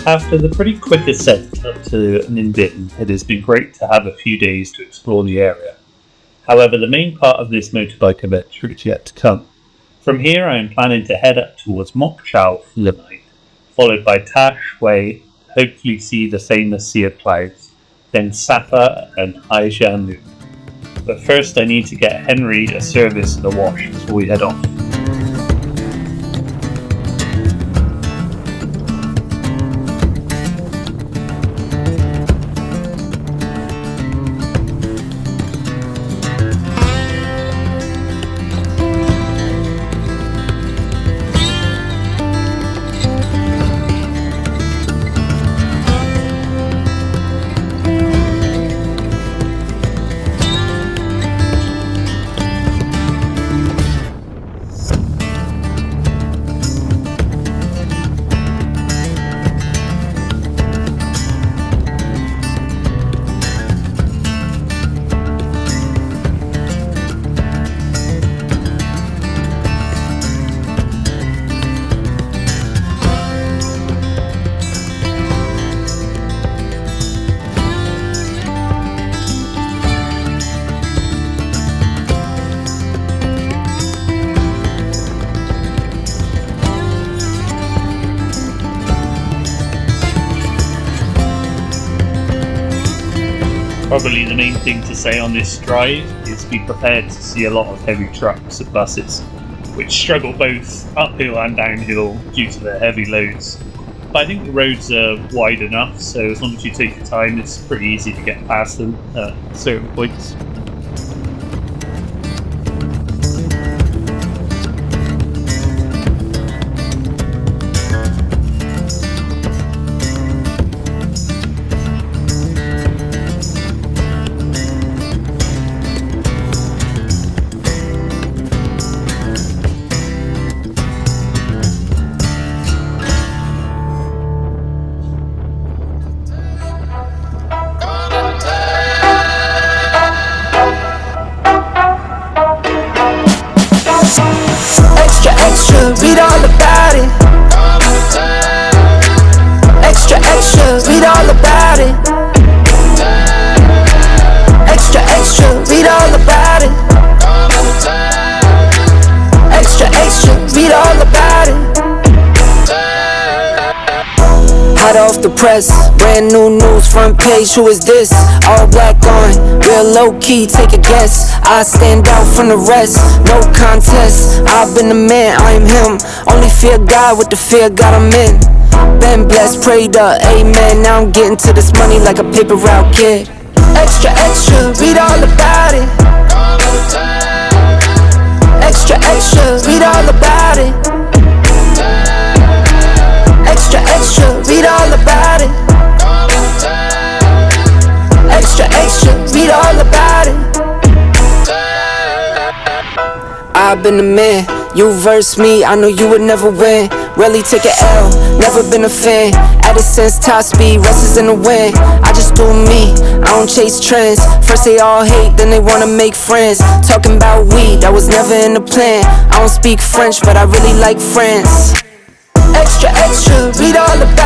After the pretty quick ascent up to Ninh Binh, it has been great to have a few days to explore the area. However, the main part of this motorbike adventure is yet to come. From here I am planning to head up towards Moc Chau for the night, followed by Ta Xua, hopefully see the famous Sea of Clouds, then Sapa and Ha Giang Loop. But first I need to get Henry a service and a wash before we head off. Probably the main thing to say on this drive is be prepared to see a lot of heavy trucks and buses, which struggle both uphill and downhill due to their heavy loads. But I think the roads are wide enough, so as long as you take your time, it's pretty easy to get past them at certain points. Read all about it. Extra, extra, read all about it. Extra, extra, read all about it. Extra, extra, read all about it. Hot off the press, brand new news, front page, who is this? All black on, real low key, take a guess. I stand out from the rest, no contest. I've been the man, I am him. Only fear God with the fear God I'm in. Been blessed, prayed up, amen. Now I'm getting to this money like a paper route kid. Extra, extra, read all about it. Extra, extra, read all about it. Extra, extra, read all about it. Extra, extra, read all about it. I've been the man, you verse me, I know you would never win. Rarely take an L, never been a fan. Added sense, top speed, rest is in the wind. I just do me, I don't chase trends. First they all hate, then they wanna make friends. Talking about weed, that was never in the plan. I don't speak French, but I really like friends. Extra, extra, read all about it.